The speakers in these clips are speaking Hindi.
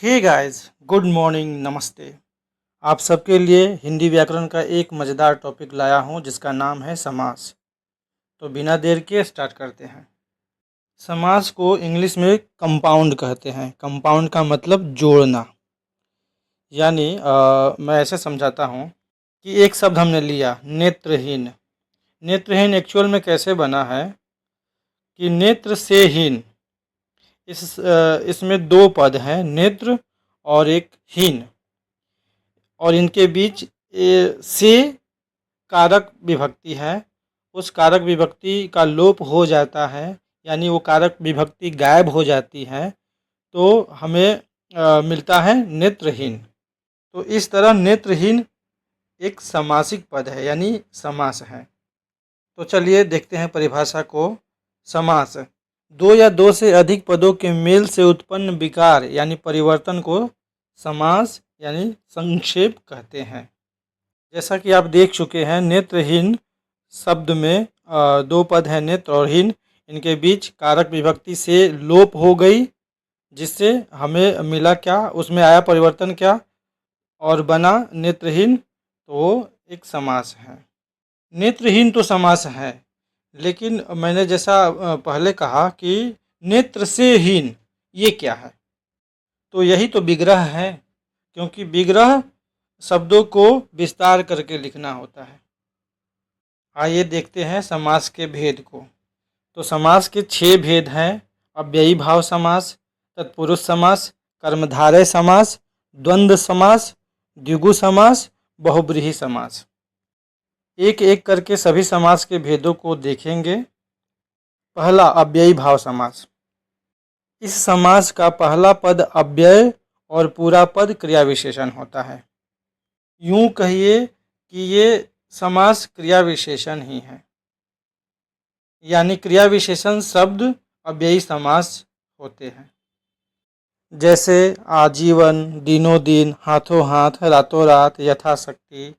हे गाइस, गुड मॉर्निंग, नमस्ते। आप सबके लिए हिंदी व्याकरण का एक मज़ेदार टॉपिक लाया हूँ जिसका नाम है समास। तो बिना देर के स्टार्ट करते हैं। समास को इंग्लिश में कंपाउंड कहते हैं। कंपाउंड का मतलब जोड़ना। यानी मैं ऐसे समझाता हूँ कि एक शब्द हमने लिया नेत्रहीन। नेत्रहीन एक्चुअल में कैसे बना है कि नेत्र से हीन, इसमें दो पद हैं, नेत्र और एक हीन, और इनके बीच से कारक विभक्ति है। उस कारक विभक्ति का लोप हो जाता है, यानी वो कारक विभक्ति गायब हो जाती है, तो हमें मिलता है नेत्रहीन। तो इस तरह नेत्रहीन एक समासिक पद है, यानी समास है। तो चलिए देखते हैं परिभाषा को। समास दो या दो से अधिक पदों के मेल से उत्पन्न विकार यानी परिवर्तन को समास यानी संक्षेप कहते हैं। जैसा कि आप देख चुके हैं, नेत्रहीन शब्द में दो पद हैं, नेत्र और हीन। इनके बीच कारक विभक्ति से लोप हो गई, जिससे हमें मिला क्या, उसमें आया परिवर्तन क्या, और बना नेत्रहीन। तो वो एक समास है। नेत्रहीन तो समास है, लेकिन मैंने जैसा पहले कहा कि नेत्र से हीन ये क्या है, तो यही तो विग्रह है, क्योंकि विग्रह शब्दों को विस्तार करके लिखना होता है। आइए देखते हैं समास के भेद को। तो समास के 6 भेद हैं। अव्ययी भाव समास, तत्पुरुष समास, कर्मधारय समास, द्वंद्व समास, द्विगु समास, बहुब्रीहि समास। एक एक करके सभी समास के भेदों को देखेंगे। पहला, अव्ययी भाव समास। इस समास का पहला पद अव्यय और पूरा पद क्रिया विशेषण होता है। यूं कहिए कि ये समास क्रिया विशेषण ही है, यानी क्रिया विशेषण शब्द अव्ययी समास होते हैं। जैसे आजीवन, दिनों दिन, हाथों हाथ, रातों रात, यथाशक्ति।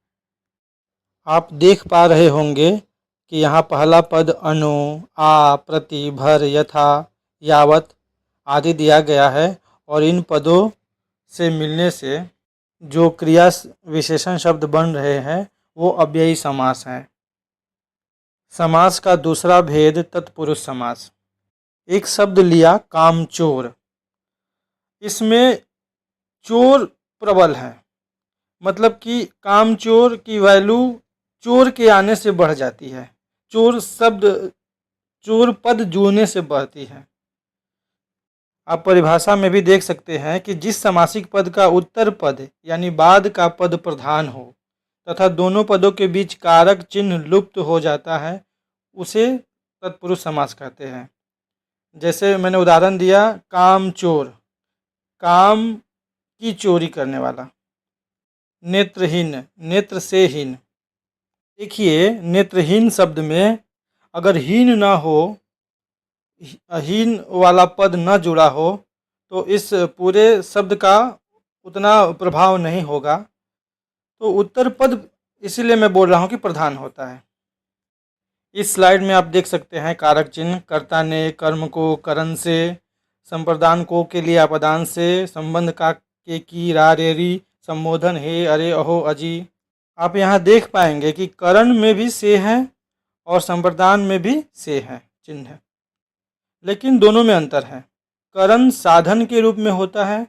आप देख पा रहे होंगे कि यहाँ पहला पद अनु, आ, प्रति, भर, यथा, यावत आदि दिया गया है, और इन पदों से मिलने से जो क्रिया विशेषण शब्द बन रहे हैं वो अव्ययी समास हैं। समास का दूसरा भेद तत्पुरुष समास। एक शब्द लिया कामचोर, इसमें चोर प्रबल है, मतलब कि कामचोर की वैल्यू चोर के आने से बढ़ जाती है। चोर शब्द, चोर पद जुड़ने से बढ़ती है। आप परिभाषा में भी देख सकते हैं कि जिस समासिक पद का उत्तर पद यानी बाद का पद प्रधान हो तथा दोनों पदों के बीच कारक चिन्ह लुप्त हो जाता है, उसे तत्पुरुष समास कहते हैं। जैसे मैंने उदाहरण दिया, काम चोर, काम की चोरी करने वाला। नेत्रहीन, नेत्र से हीन। देखिए, नेत्रहीन शब्द में अगर हीन ना हो, हीन वाला पद न जुड़ा हो, तो इस पूरे शब्द का उतना प्रभाव नहीं होगा। तो उत्तर पद इसीलिए मैं बोल रहा हूँ कि प्रधान होता है। इस स्लाइड में आप देख सकते हैं कारक चिन्ह। कर्ता ने कर्म को करण से, संप्रदान को के लिए अपदान से, संबंध का के की रा रे री, संबोधन हे अरे अहो अजी। आप यहाँ देख पाएंगे कि करण में भी से है और संप्रदान में भी से है चिन्ह है, लेकिन दोनों में अंतर है। करण साधन के रूप में होता है,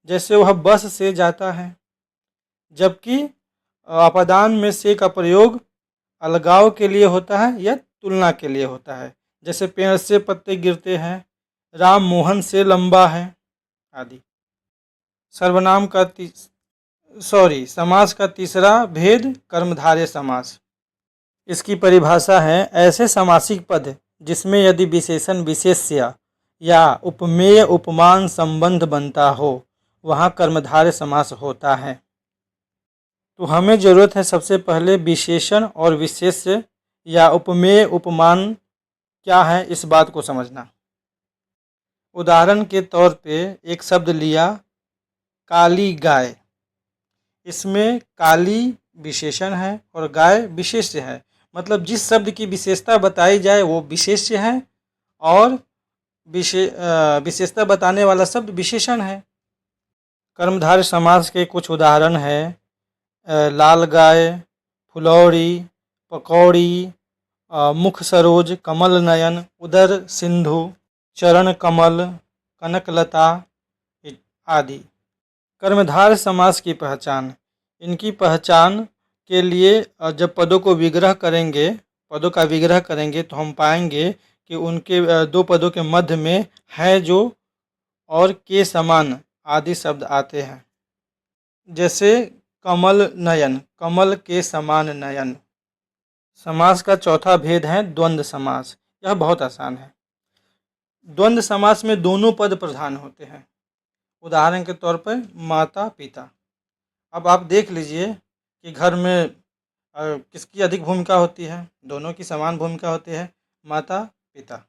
जैसे वह बस से जाता है, जबकि अपदान में से का प्रयोग अलगाव के लिए होता है या तुलना के लिए होता है। जैसे पेड़ से पत्ते गिरते हैं, राम मोहन से लंबा है आदि। सर्वनाम का समास का तीसरा भेद कर्मधारय समास। इसकी परिभाषा है, ऐसे समासिक पद जिसमें यदि विशेषण विशेष्य या उपमेय उपमान संबंध बनता हो, वहाँ कर्मधारय समास होता है। तो हमें ज़रूरत है सबसे पहले विशेषण और विशेष्य या उपमेय उपमान क्या है, इस बात को समझना। उदाहरण के तौर पे एक शब्द लिया काली गाय। इसमें काली विशेषण है और गाय विशेष्य है, मतलब जिस शब्द की विशेषता बताई जाए वो विशेष्य है और विशेषता बताने वाला शब्द विशेषण है। कर्मधारय समास के कुछ उदाहरण हैं लाल गाय, फुलौरी, पकौड़ी, मुख सरोज, कमल नयन, उदर सिंधु, चरण कमल, कनकलता आदि। कर्मधारय समास की पहचान। इनकी पहचान के लिए जब पदों का विग्रह करेंगे तो हम पाएंगे कि उनके दो पदों के मध्य में है जो और के समान आदि शब्द आते हैं। जैसे कमल नयन, कमल के समान नयन। समास का चौथा भेद है द्वंद्व समास। यह बहुत आसान है। द्वंद्व समास में दोनों पद प्रधान होते हैं। उदाहरण के तौर पर माता पिता। अब आप देख लीजिए कि घर में किसकी अधिक भूमिका होती है? दोनों की समान भूमिका होती है, माता पिता,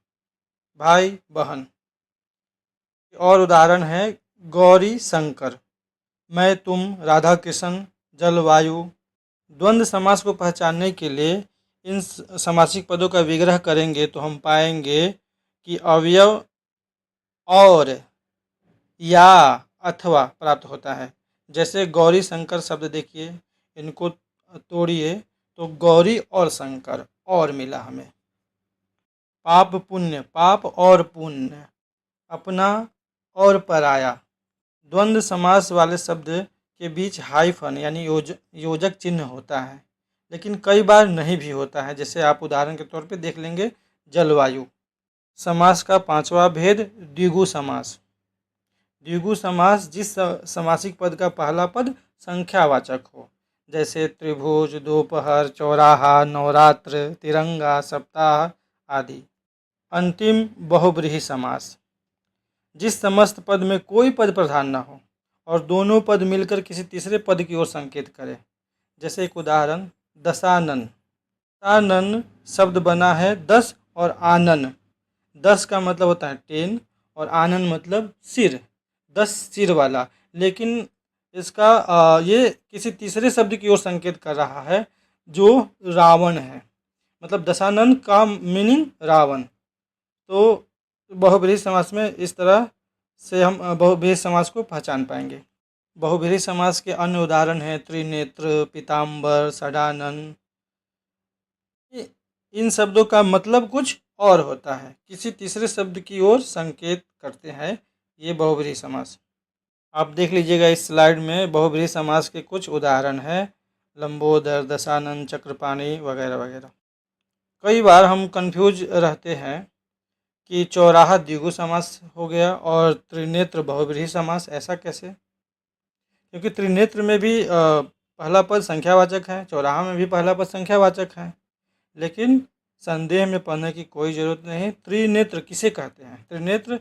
भाई बहन। और उदाहरण है गौरी शंकर, मैं तुम, राधा कृष्ण, जलवायु। द्वंद्व समास को पहचानने के लिए इन समासिक पदों का विग्रह करेंगे तो हम पाएंगे कि अवयव और या अथवा प्राप्त होता है। जैसे गौरी शंकर शब्द देखिए, इनको तोड़िए तो गौरी और शंकर और मिला हमें। पाप पुण्य, पाप और पुण्य, अपना और पराया। द्वंद्व समास वाले शब्द के बीच हाइफन यानी योजक चिन्ह होता है, लेकिन कई बार नहीं भी होता है। जैसे आप उदाहरण के तौर पे देख लेंगे जलवायु। समास का पांचवा भेद द्विगु समास। द्विगु समास जिस समासिक पद का पहला पद संख्यावाचक हो, जैसे त्रिभुज, दोपहर, चौराहा, नवरात्र, तिरंगा, सप्ताह आदि। अंतिम बहुब्रीहि समास, जिस समस्त पद में कोई पद प्रधान न हो और दोनों पद मिलकर किसी तीसरे पद की ओर संकेत करें। जैसे एक उदाहरण दशानन। दशानन शब्द बना है दस और आनन। दस का मतलब होता है 10 और आनन मतलब सिर, 10 सिर वाला। लेकिन इसका ये किसी तीसरे शब्द की ओर संकेत कर रहा है जो रावण है। मतलब दशानन का मीनिंग रावण। तो बहुब्रीहि समास में इस तरह से हम बहुब्रीहि समास को पहचान पाएंगे। बहुब्रीहि समास के अन्य उदाहरण हैं त्रिनेत्र, पीताम्बर, षडानन। इन शब्दों का मतलब कुछ और होता है, किसी तीसरे शब्द की ओर संकेत करते हैं। ये बहुब्रीहि समास। आप देख लीजिएगा इस स्लाइड में बहुब्रीहि समास के कुछ उदाहरण हैं लंबोदर, दशानन, चक्रपाणि वगैरह वगैरह। कई बार हम कंफ्यूज रहते हैं कि चौराहा द्विगु समास हो गया और त्रिनेत्र बहुब्रीहि समास, ऐसा कैसे? क्योंकि त्रिनेत्र में भी पहला पद संख्यावाचक है, चौराहा में भी पहला पद संख्यावाचक है। लेकिन संदेह में पड़ने की कोई ज़रूरत नहीं। त्रिनेत्र किसे कहते हैं? त्रिनेत्र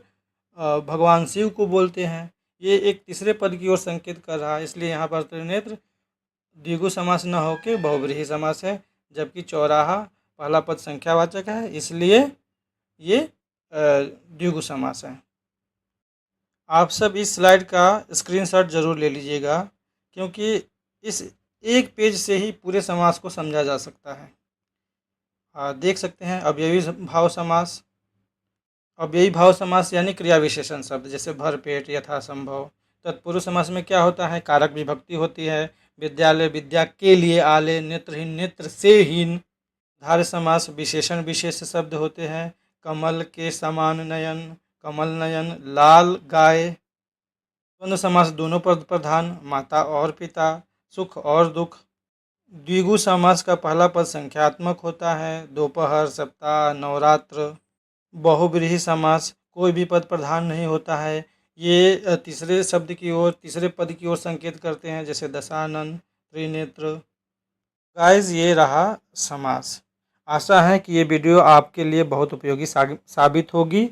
भगवान शिव को बोलते हैं। ये एक तीसरे पद की ओर संकेत कर रहा है, इसलिए यहाँ पर त्रिनेत्र द्विगु समास न होकर बहुब्रीहि समास है। जबकि चौराहा पहला पद संख्यावाचक है, इसलिए ये द्विगु समास है। आप सब इस स्लाइड का स्क्रीनशॉट जरूर ले लीजिएगा, क्योंकि इस एक पेज से ही पूरे समास को समझा जा सकता है। देख सकते हैं अव्ययी भाव समास। अव्ययी भाव समास यानी क्रिया विशेषण शब्द, जैसे भरपेट, यथासंभव। तत्पुरुष समास में क्या होता है? कारक विभक्ति होती है। विद्यालय, विद्या के लिए आले। नेत्रहीन, नेत्र से हीन। धार्य समास विशेषण विशेष शब्द होते हैं। कमल के समान नयन, कमल नयन, लाल गाय। द्वंद्व समास दोनों पद प्रधान, माता और पिता, सुख और दुख। द्विगु समास का पहला पद संख्यात्मक होता है, दोपहर, सप्ताह, नवरात्र। बहुब्रीहि समास कोई भी पद प्रधान नहीं होता है, ये तीसरे शब्द की ओर, तीसरे पद की ओर संकेत करते हैं, जैसे दशानन, त्रिनेत्र। गाइस, ये रहा समास। आशा है कि ये वीडियो आपके लिए बहुत उपयोगी साबित होगी।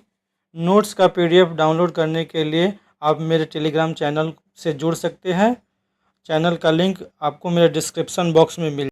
नोट्स का PDF डाउनलोड करने के लिए आप मेरे टेलीग्राम चैनल से जुड़ सकते हैं। चैनल का लिंक आपको मेरे डिस्क्रिप्शन बॉक्स में मिल